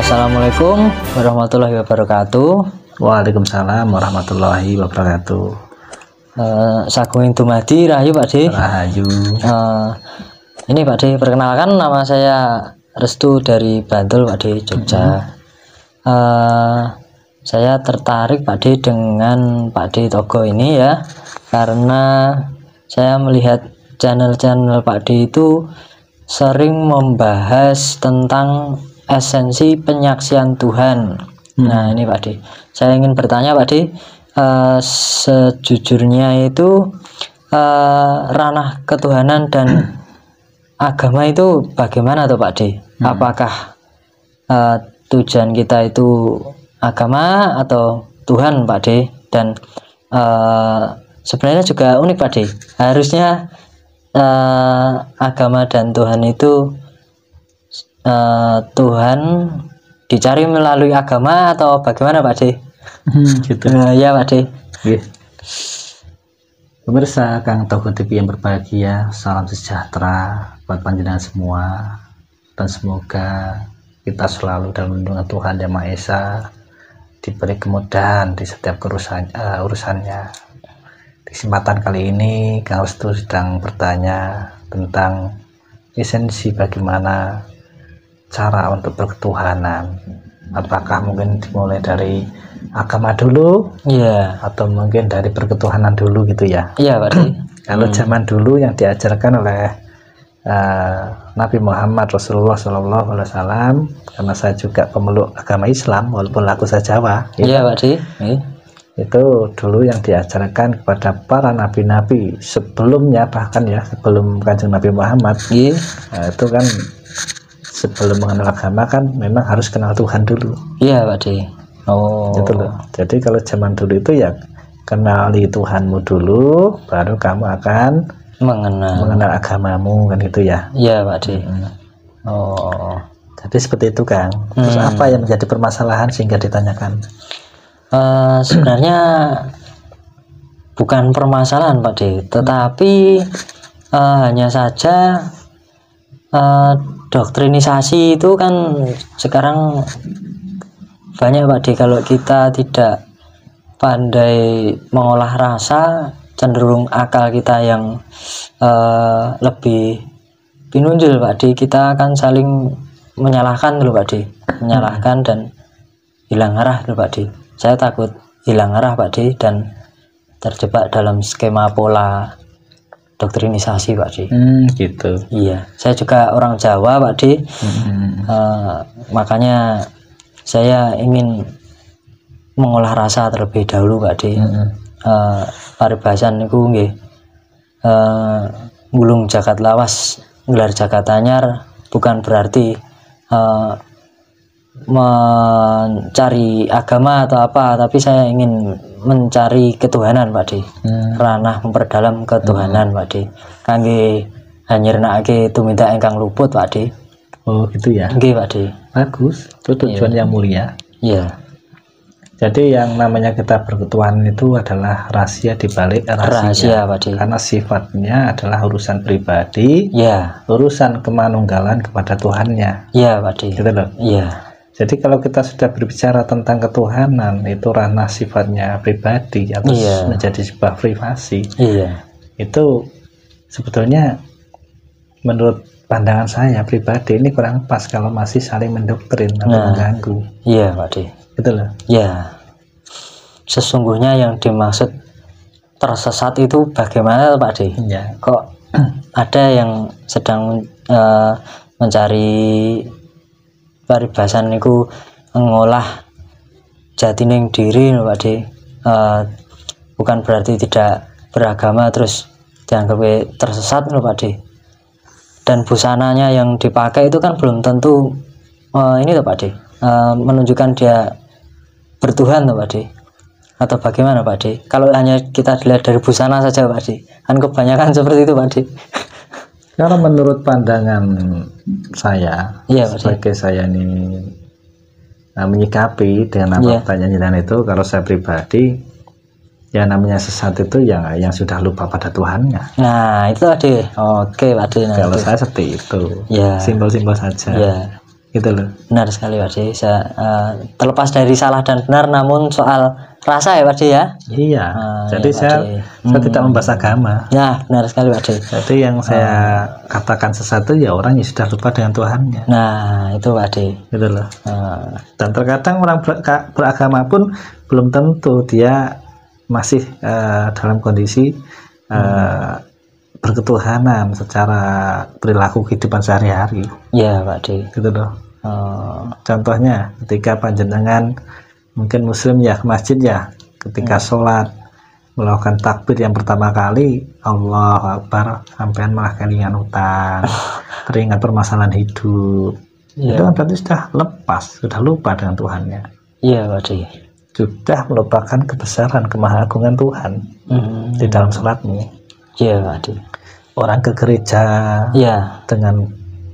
Assalamualaikum warahmatullahi wabarakatuh. Waalaikumsalam warahmatullahi wabarakatuh. Sagung dumadi rahayu Pakde. Rahayu. Ini Pakde, perkenalkan nama saya Restu dari Bantul Pakde, Jogja. Saya tertarik Pakde dengan Pakde Togo ini ya, karena saya melihat channel-channel Pakde itu sering membahas tentang esensi penyaksian Tuhan. Nah ini Pakde, saya ingin bertanya Pakde, sejujurnya itu ranah ketuhanan dan agama itu bagaimana tuh Pakde? Apakah tujuan kita itu agama atau Tuhan Pakde? Dan sebenarnya juga unik Pakde, harusnya agama dan Tuhan itu Tuhan dicari melalui agama atau bagaimana Pakde? Gitu. Ya Pakde. Pemirsa Kang Togo TV yang berbahagia, salam sejahtera buat panjenengan semua, dan semoga kita selalu dalam lindungan Tuhan Yang Maha Esa, diberi kemudahan di setiap urusannya. Di kesempatan kali ini Kang Restu sedang bertanya tentang esensi bagaimana cara untuk berketuhanan. Apakah mungkin dimulai dari agama dulu, atau mungkin dari berketuhanan dulu gitu ya? Iya Pakde. Kalau zaman dulu yang diajarkan oleh Nabi Muhammad Rasulullah SAW, karena saya juga pemeluk agama Islam walaupun laku saya Jawa. Iya Pakde. Itu dulu yang diajarkan kepada para nabi-nabi sebelumnya, bahkan ya sebelum Kanjeng Nabi Muhammad. Itu kan sebelum mengenal agama kan memang harus kenal Tuhan dulu. Iya Pakde. Gitu loh. Jadi kalau zaman dulu itu ya kenali Tuhanmu dulu, baru kamu akan mengenal agamamu, kan gitu ya. Iya Pakde. Jadi seperti itu Kang. Terus apa yang menjadi permasalahan sehingga ditanyakan? Sebenarnya bukan permasalahan Pakde, tetapi hanya saja doktrinisasi itu kan sekarang banyak Pakde. Kalau kita tidak pandai mengolah rasa, cenderung akal kita yang lebih pinunjul Pakde, kita akan saling menyalahkan dulu Pakde, menyalahkan dan hilang arah dulu Pakde. Saya takut hilang arah Pakde dan terjebak dalam skema pola doktrinisasi Pakde. Gitu. Iya, saya juga orang Jawa Pakde. Makanya saya ingin mengolah rasa terlebih dahulu Pakde. Paribasan niku nggih, ngulung jagat lawas gelar jagat anyar, bukan berarti mencari agama atau apa, tapi saya ingin mencari ketuhanan Pakde. Ranah memperdalam ketuhanan Pakde, kangge hanyirnake tumindak ingkang luput Pakde. Oh gitu ya. Nggih Pakde. Bagus, itu tujuan yang mulia. Iya. Jadi yang namanya kita berketuhanan itu adalah rahasia di balik rahasia Pakde. Karena sifatnya adalah urusan pribadi, urusan kemanunggalan kepada Tuhannya. Iya Pakde. Gitu loh. Iya. Jadi kalau kita sudah berbicara tentang ketuhanan, itu ranah sifatnya pribadi atau menjadi sebuah privasi. Itu sebetulnya menurut pandangan saya pribadi ini kurang pas kalau masih saling mendoktrin atau mengganggu. Iya Pakde. Gitu loh. Ya, sesungguhnya yang dimaksud tersesat itu bagaimana Pakde? Kok ada yang sedang mencari paribasan niku ngolah jatining diri Pakde, bukan berarti tidak beragama terus dianggap tersesat Pakde. Dan busananya yang dipakai itu kan belum tentu ini Pakde, menunjukkan dia bertuhan Pakde, atau bagaimana Pakde? Kalau hanya kita dilihat dari busana saja Pakde, kan kebanyakan seperti itu Pakde. Kalau menurut pandangan saya, sebagai saya ini menyikapi dengan apa pertanyaan itu, kalau saya pribadi ya namanya sesat itu yang sudah lupa pada Tuhannya. Nah itu Pakde. Oke Pakde. Kalau saya seperti itu, ya, simpel-simpel saja. Ya. gitu loh. Benar sekali Pak De. Terlepas dari salah dan benar, namun soal rasa ya Pak De ya. Iya. Jadi Ya, Pak saya De. tidak membahas agama. Ya benar sekali Pak De. Jadi yang saya katakan sesat itu ya orang yang sudah lupa dengan Tuhannya. Nah itu Pak De. Gitu loh. Dan terkadang orang beragama pun belum tentu dia masih dalam kondisi berketuhanan secara perilaku kehidupan sehari-hari. Iya Pak De. Gitu loh. Contohnya ketika panjenengan mungkin muslim ya ke masjid ya, ketika sholat melakukan takbir yang pertama kali Allahu Akbar, sampean malah kelingan utang, teringat permasalahan hidup. Itu kan berarti sudah lepas, sudah lupa dengan Tuhannya. Iya Pak De. Sudah melupakan kebesaran kemahagungan Tuhan di dalam sholatnya. Iya Pak De. Orang ke gereja dengan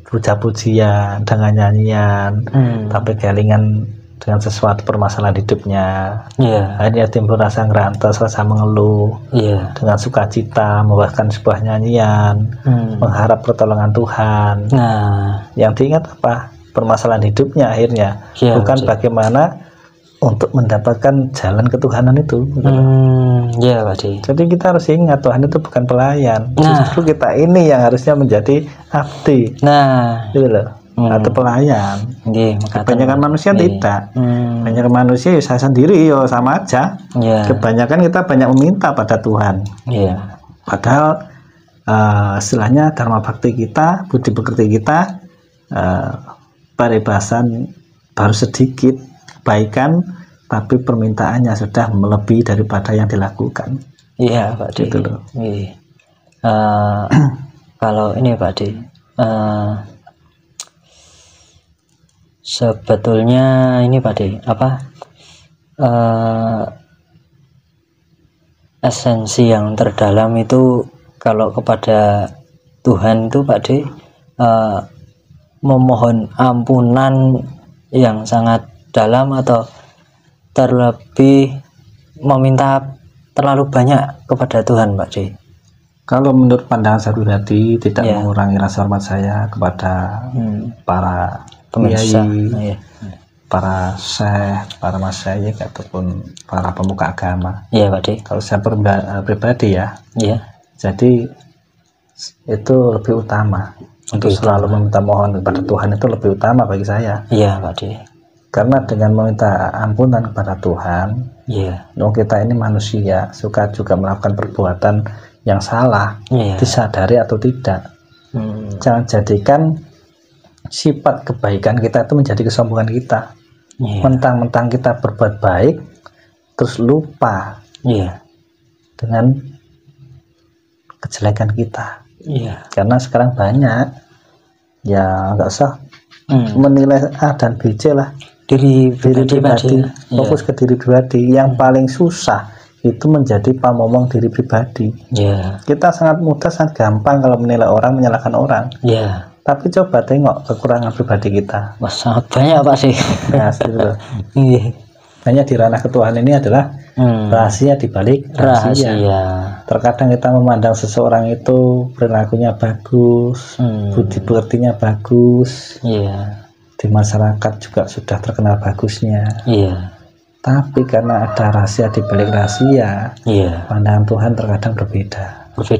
puja-pujian, dengan nyanyian, tapi kelingan dengan sesuatu permasalahan hidupnya. Akhirnya timbul rasa ngerantos, rasa mengeluh, dengan sukacita membawakan sebuah nyanyian, mengharap pertolongan Tuhan. Yang diingat apa? Permasalahan hidupnya akhirnya, bukan bagaimana untuk mendapatkan jalan ketuhanan itu. Iya Pak De. Jadi kita harus ingat Tuhan itu bukan pelayan. Justru kita ini yang harusnya menjadi abdi. Gitu loh. Atau pelayan. Kebanyakan manusia tidak. Banyak manusia ya saya sendiri ya sama aja. Kebanyakan kita banyak meminta pada Tuhan. Padahal istilahnya dharma bakti kita, budi pekerti kita, paribasan baru sedikit kebaikan, tapi permintaannya sudah melebihi daripada yang dilakukan. Iya Pak De. Gitu loh. Kalau ini Pak De, sebetulnya ini Pak De, esensi yang terdalam itu kalau kepada Tuhan itu Pak De, memohon ampunan yang sangat dalam atau terlebih meminta terlalu banyak kepada Tuhan Pak De? Kalau menurut pandangan saya pribadi tidak mengurangi rasa hormat saya kepada para kiai, para syekh, para masyayikh ataupun para pemuka agama. Iya Pak De. Kalau saya pribadi ya, jadi itu lebih utama untuk selalu meminta mohon kepada Tuhan, itu lebih utama bagi saya. Iya Pak De. Karena dengan meminta ampunan kepada Tuhan, kita ini manusia, suka juga melakukan perbuatan yang salah, disadari atau tidak. Jangan jadikan sifat kebaikan kita itu menjadi kesombongan kita. Mentang-mentang kita berbuat baik, terus lupa dengan kejelekan kita. Karena sekarang banyak, ya nggak usah menilai A dan B, C lah. Diri pribadi, fokus ke diri pribadi. Yang paling susah itu menjadi pamomong diri pribadi. Kita sangat mudah, sangat gampang kalau menilai orang, menyalahkan orang. Tapi coba tengok kekurangan pribadi kita. Wah, sangat banyak Pak sih. Hanya di ranah ketuhanan ini adalah rahasia dibalik rahasia. Terkadang kita memandang seseorang itu perilakunya bagus, budi pekertinya bagus, di masyarakat juga sudah terkenal bagusnya. Tapi karena ada rahasia di balik rahasia, pandangan Tuhan terkadang berbeda. Pak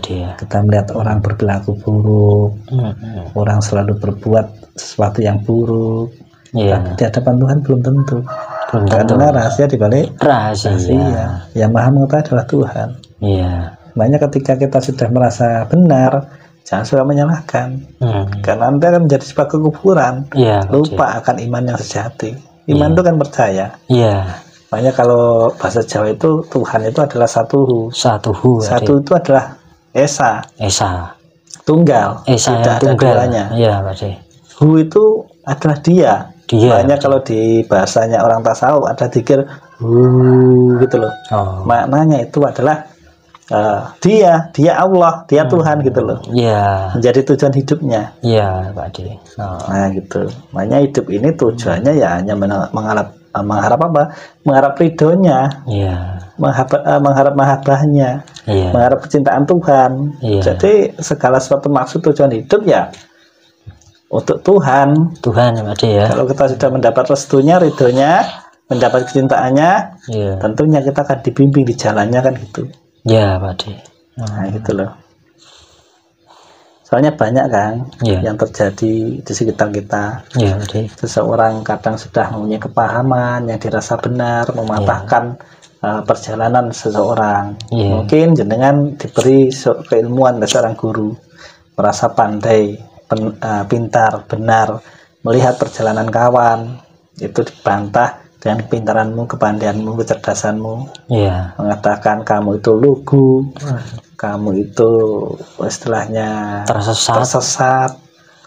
dia. Kita melihat orang berperilaku buruk, orang selalu berbuat sesuatu yang buruk, tapi di hadapan Tuhan belum tentu. Karena rahasia di balik rahasia. Yang maha mengetahui adalah Tuhan. Makanya ketika kita sudah merasa benar, jangan suka menyalahkan, karena Anda akan menjadi sebuah kekufuran. Lupa akan iman yang sejati. Iman itu kan percaya. Makanya kalau bahasa Jawa itu Tuhan itu adalah satu. Satu itu adalah Esa. Tunggal. Tidak ada duanya. Hu itu adalah dia. Makanya kalau di bahasanya orang tasawuf ada dzikir hu gitu loh. Maknanya itu adalah dia Allah, dia Tuhan gitu loh. Menjadi tujuan hidupnya. Pak De. Nah gitu. Makanya hidup ini tujuannya ya hanya mengharap apa? Mengharap ridhonya. Mengharap mahabbahnya. Mengharap kecintaan Tuhan. Jadi segala suatu maksud tujuan hidup ya untuk Tuhan. Tuhan ya Pak De ya. Kalau kita sudah mendapat restunya, ridhonya, mendapat kecintaannya, Iya. tentunya kita akan dibimbing di jalannya kan gitu. Ya Pak De. Nah gitu loh. Soalnya banyak kan yang terjadi di sekitar kita. Iya Pak De. Seseorang kadang sudah mempunyai kepahaman yang dirasa benar, mematahkan perjalanan seseorang. Mungkin jenengan diberi keilmuan dari seorang guru, merasa pandai, pintar, benar, melihat perjalanan kawan, itu dibantah dengan kepintaranmu, kepandaianmu, kecerdasanmu. Mengatakan kamu itu lugu, kamu itu istilahnya tersesat.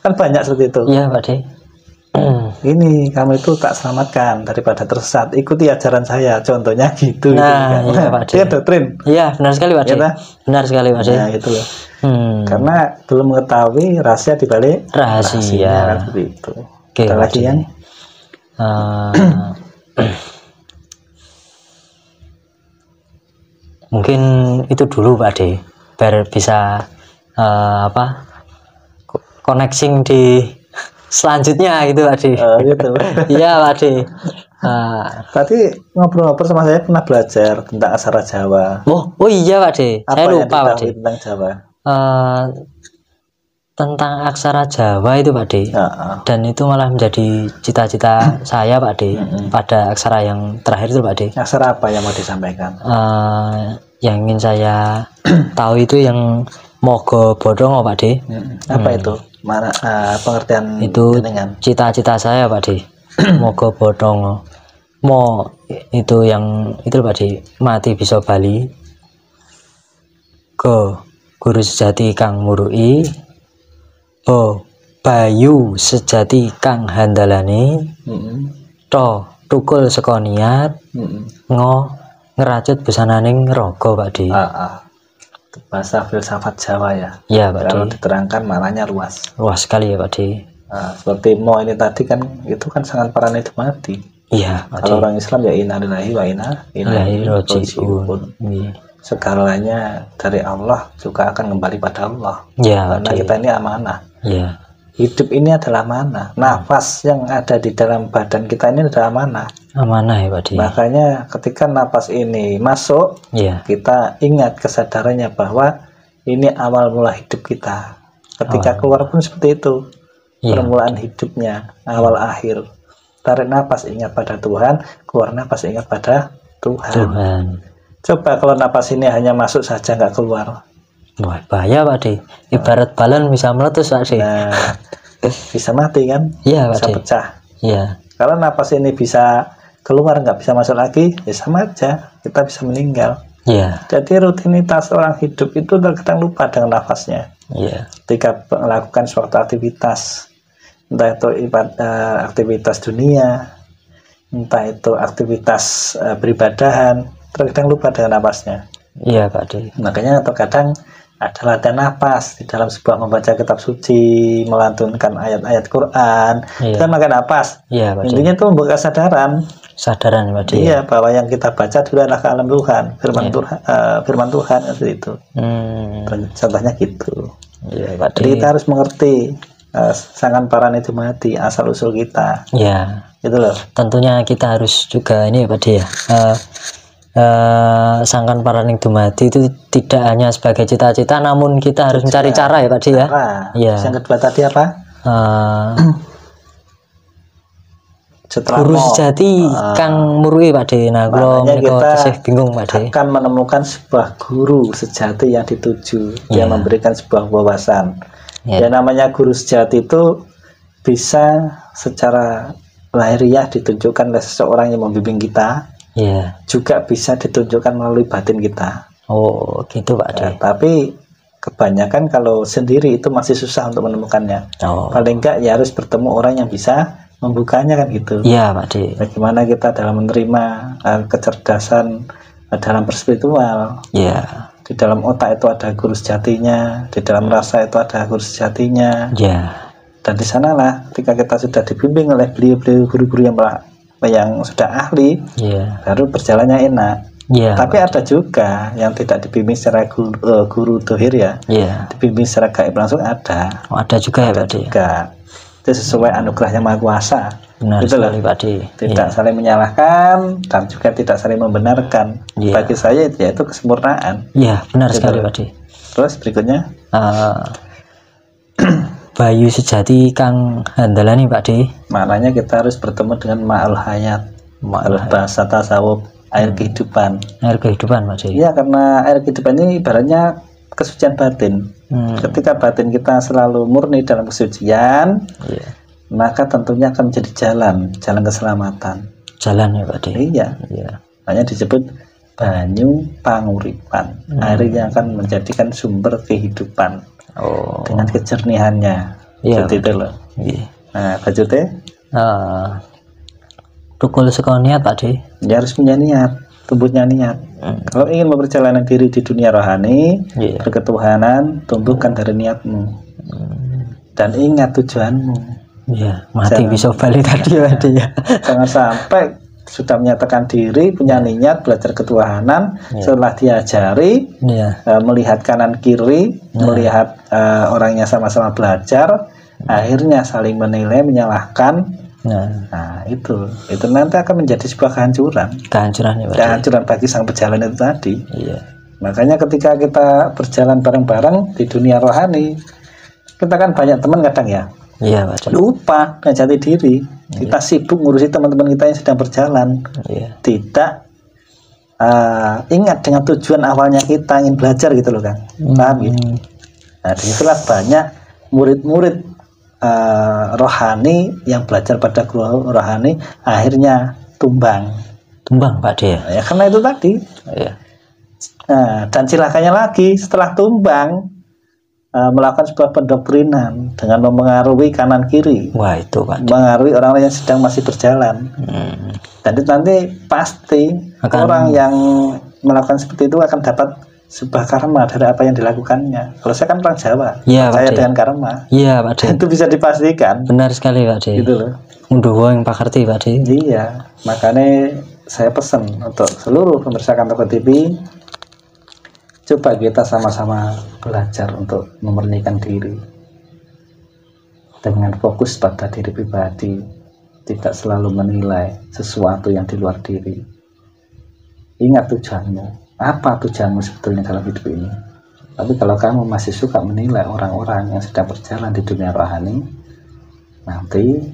Kan banyak seperti itu. Iya Pak De. Ini kamu itu tak selamatkan daripada tersesat, ikuti ajaran saya, contohnya gitu. Nah, gitu, iya Pak De. Dia doktrin. Iya benar sekali Pak De. Benar sekali Pak De. Nah gitu loh. Karena belum mengetahui rahasia di balik rahasia kan seperti itu. Oke, ada lagi yang mungkin itu dulu Pak De, biar bisa connecting di selanjutnya gitu Pak De. Gitu. Iya Pak De. Tadi ngobrol-ngobrol sama saya pernah belajar tentang aksara Jawa. Oh iya Pak De. Saya lupa Pak De. Tentang Jawa. Tentang aksara Jawa itu Pak De. Dan itu malah menjadi cita-cita saya Pak De. Pada aksara yang terakhir itu Pak De. Aksara apa yang mau disampaikan? Yang ingin saya tahu itu yang Mogo Bodongo Pak De. Apa itu? Mana pengertian itu dengan cita-cita saya Pak De. Mogo Bodongo. Mo itu yang itu Pak De, mati bisa bali. Go guru sejati kang murui. Bo bayu sejati kang handalane. To tukul saka niat. Ngo ngeracut busananing raga Pak De. Bahasa filsafat Jawa ya. Iya Pak De. Kalau diterangkan maknanya luas. Luas sekali ya Pak De. Seperti mo ini tadi kan itu kan sangat parane itu mati. Iya Pak De. Kalau orang Islam ya inna lillahi wa inna ilaihi raji'un. Segalanya dari Allah juga akan kembali pada Allah. Ya, karena kita ini amanah. Ya. Hidup ini adalah amanah. Nafas yang ada di dalam badan kita ini adalah amanah. Amanah ya Pak De. Makanya ketika nafas ini masuk, kita ingat kesadarannya bahwa ini awal mula hidup kita. Ketika keluar pun seperti itu. Permulaan hidupnya, awal akhir. Tarik nafas ingat pada Tuhan, keluar nafas ingat pada Tuhan. Coba kalau napas ini hanya masuk saja nggak keluar. Wah bahaya Pak De. Ibarat balon bisa meletus Pak De. Nah, bisa mati kan? Iya Pak bisa De. Pecah. Iya. Kalau napas ini bisa keluar nggak bisa masuk lagi, ya sama aja kita bisa meninggal. Iya. Jadi rutinitas orang hidup itu terkadang lupa dengan nafasnya. Iya. Ketika melakukan suatu aktivitas, entah itu aktivitas dunia, entah itu aktivitas beribadahan, terkadang lupa dengan napasnya. Iya Pak De. Makanya terkadang ada latihan napas di dalam sebuah membaca kitab suci, melantunkan ayat-ayat Quran, kita pakai napas. Iya Pak De. Intinya itu membuka kesadaran. Pak De. Iya, bahwa yang kita baca dulu adalah kalam Tuhan, firman Tuhan seperti itu. Contohnya gitu. Iya Pak De. Jadi kita harus mengerti sangan paran itu mati, asal usul kita. Iya. Gitu loh. Tentunya kita harus juga ini ya Pak De ya. Sangkan paraning dumadi itu tidak hanya sebagai cita-cita, namun kita harus mencari cara ya Pak De ya. Iya. Yang kedua tadi apa? Guru sejati kang murui Pak De. Nah, kalau kita bingung Pak De. Akan menemukan sebuah guru sejati yang dituju, yang memberikan sebuah wawasan. Yang namanya guru sejati itu bisa secara lahiriah ditunjukkan oleh seseorang yang membimbing kita. Juga bisa ditunjukkan melalui batin kita. Oh gitu Pak De. Tapi kebanyakan kalau sendiri itu masih susah untuk menemukannya. Paling enggak ya harus bertemu orang yang bisa membukanya kan gitu. Iya Pak De. Bagaimana kita dalam menerima kecerdasan dalam berspiritual. Di dalam otak itu ada guru sejatinya, di dalam rasa itu ada guru sejatinya. Dan di sanalah ketika kita sudah dibimbing oleh beliau-beliau guru-guru yang sudah ahli, baru berjalannya enak. Tapi ada juga yang tidak dibimbing secara guru dohir ya, dibimbing secara gaib langsung ada. Ada juga ya Pak De. itu sesuai anugerah yang Maha Kuasa. Benar Gitu loh. sekali Pak De. Tidak saling menyalahkan dan juga tidak saling membenarkan. Iya. Bagi saya itu kesempurnaan. Iya, benar Gitu sekali loh. Pak De. Terus berikutnya, Bayu sejati kang handalani Pak De. maknanya kita harus bertemu dengan ma'ul hayat. Kalau bahasa tasawuf, air kehidupan. Air kehidupan Pak De. Iya, karena air kehidupan ini ibaratnya kesucian batin. Ketika batin kita selalu murni dalam kesucian, Iya. maka tentunya akan menjadi jalan keselamatan. Jalan ya Pak De. Iya, Iya. makanya disebut banyu panguripan, air yang akan menjadikan sumber kehidupan Oh. dengan kejernihannya. Iya. Seperti itu loh. Iya. Nah, lanjutnya, Tukul saka niat Pak De. ya harus punya niat, tumbuhnya niat. Kalau ingin memperjalanan diri di dunia rohani, Iya. berketuhanan, tumbuhkan dari niatmu. Dan ingat tujuanmu. Iya, mati Jangan- bisa balik tadi Pak De ya. Jangan sampai sudah menyatakan diri, punya niat, belajar ketuhanan, setelah diajari, Iya. melihat kanan kiri, melihat orangnya sama-sama belajar, akhirnya saling menilai, menyalahkan. Nah, itu nanti akan menjadi sebuah kehancuran. Kehancuran ya Pak De. Kehancuran bagi sang pejalan itu tadi. Iya. Makanya ketika kita berjalan bareng-bareng di dunia rohani, kita kan banyak teman kadang ya, Iya Pak De. lupa dengan jati diri. Kita sibuk ngurusi teman-teman kita yang sedang berjalan, Iya. tidak ingat dengan tujuan awalnya kita ingin belajar gitu loh Kang. Paham gitu? Nah, disitulah banyak murid-murid rohani yang belajar pada guru rohani akhirnya tumbang. Tumbang Pak De ya. Ya karena itu tadi. Iya. Nah, dan silakannya lagi setelah tumbang melakukan sebuah pendoktrinan dengan memengaruhi kanan kiri, Wah, itu Pak De. mengaruhi orang yang sedang masih berjalan. Dan itu nanti pasti orang yang melakukan seperti itu akan dapat sebuah karma dari apa yang dilakukannya. Kalau saya kan orang Jawa, Iya, percaya Pak De. dengan karma. Iya Pak De. Itu bisa dipastikan. Benar sekali Pak De. Gitu loh. Unduh wong pakarti Pak De. Iya, makanya saya pesan untuk seluruh pemirsa Kantor TV, coba kita sama-sama belajar untuk memurnikan diri dengan fokus pada diri pribadi, tidak selalu menilai sesuatu yang di luar diri. Ingat tujuanmu, apa tujuanmu sebetulnya dalam hidup ini. Tapi kalau kamu masih suka menilai orang-orang yang sedang berjalan di dunia rohani, nanti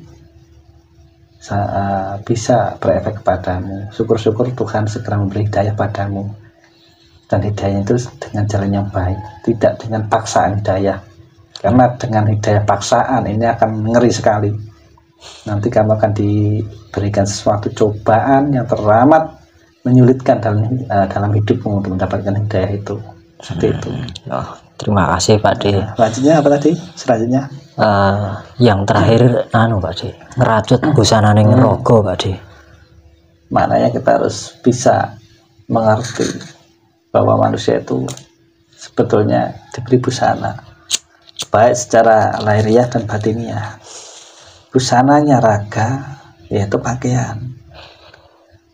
bisa berefek padamu. Syukur-syukur Tuhan segera memberi hidayah padamu, dan hidayah itu dengan jalan yang baik, tidak dengan paksaan hidayah. Karena dengan hidayah paksaan ini akan ngeri sekali. Nanti kamu akan diberikan sesuatu cobaan yang teramat menyulitkan dalam hidupmu untuk mendapatkan hidayah itu. Seperti itu. Oh, terima kasih Pak De. Selanjutnya apa tadi? Selanjutnya Yang terakhir Pak De, ngerajut busana ning rogo Pak De. Maknanya kita harus bisa mengerti bahwa manusia itu sebetulnya diberi busana, baik secara lahiriah dan batiniah. Busananya raga, yaitu pakaian.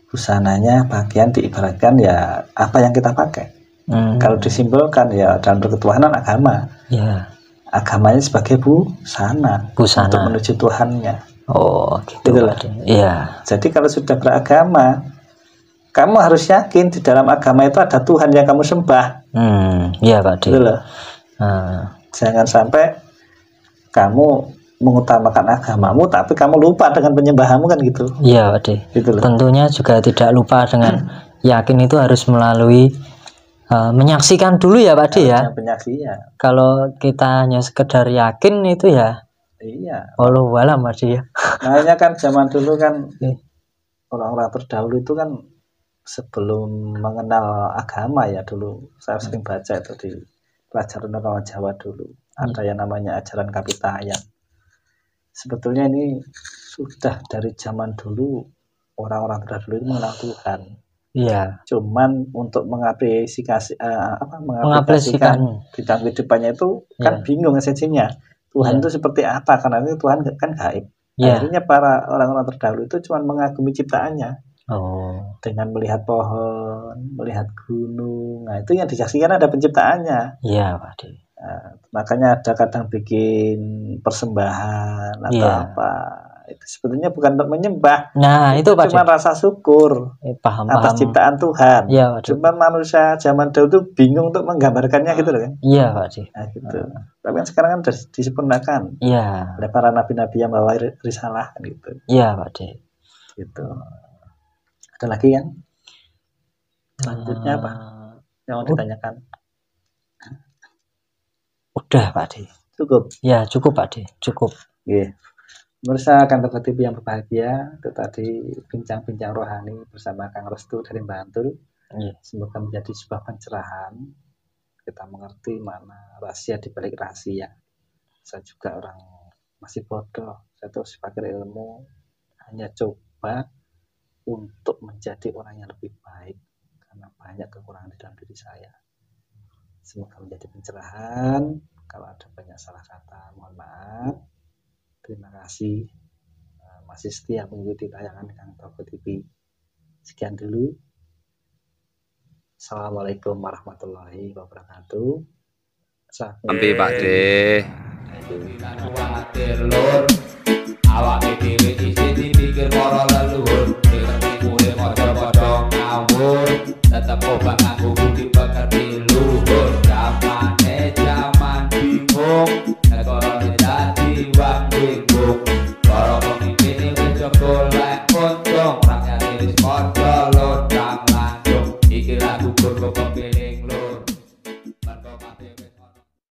Busananya pakaian diibaratkan ya apa yang kita pakai. Kalau disimbolkan ya dalam berketuhanan agama. Ya. Agamanya sebagai busana untuk menuju Tuhannya. Oh, gitu. Iya. Jadi kalau sudah beragama, kamu harus yakin di dalam agama itu ada Tuhan yang kamu sembah. Iya Pak De. Gitu loh. Jangan sampai kamu mengutamakan agamamu tapi kamu lupa dengan penyembahanmu, kan gitu. Iya Pak De. Gitu loh. Tentunya juga tidak lupa dengan yakin itu harus melalui menyaksikan dulu ya Pak De ya. Penyaksian. Kalau kita hanya sekedar yakin itu ya. Iya. Allah walam Pak De ya. Makanya kan zaman dulu kan orang-orang terdahulu itu kan sebelum mengenal agama ya dulu, saya sering baca itu di pelajaran orang Jawa dulu, ada yang namanya ajaran Kapitayan. Sebetulnya ini sudah dari zaman dulu orang-orang terdahulu itu mengenal Tuhan. Iya. Cuman untuk mengaplikasikan di dalam kehidupannya itu kan bingung esensinya. Tuhan itu seperti apa, karena itu Tuhan kan gaib. Akhirnya para orang-orang terdahulu itu cuma mengagumi ciptaannya. Dengan melihat pohon, melihat gunung. Nah, itu yang disaksikan ada penciptaannya. Iya Pak De. Makanya ada kadang bikin persembahan atau apa. Itu sebetulnya bukan untuk menyembah. Nah, itu Pak cuma rasa syukur paham atas ciptaan Tuhan. Iya, cuma manusia zaman dahulu itu bingung untuk menggambarkannya gitu loh kan. Iya, Pak Ji. Nah, gitu. Tapi kan sekarang kan sudah disempurnakan. Iya. Oleh para nabi-nabi yang bawa risalah gitu. Iya, Pak Ji. Gitu. Ada lagi kan? Selanjutnya apa? Yang mau ditanyakan? Udah, Pak Di. Cukup. Ya, cukup, Pak Di. Cukup. Iya. Pemirsa Kantor TV yang berbahagia, itu tadi bincang-bincang rohani bersama Kang Restu dari Bantul. Semoga menjadi sebuah pencerahan. Kita mengerti mana rahasia di balik rahasia. Saya juga orang masih bodoh. Saya terus pakai ilmu, hanya coba untuk menjadi orang yang lebih baik karena banyak kekurangan di dalam diri saya. Semoga menjadi pencerahan. Kalau ada banyak salah kata, mohon maaf. Terima kasih masih setia mengikuti tayangan Kang Toko TV. Sekian dulu. Assalamualaikum warahmatullahi wabarakatuh. Sampai Pak De.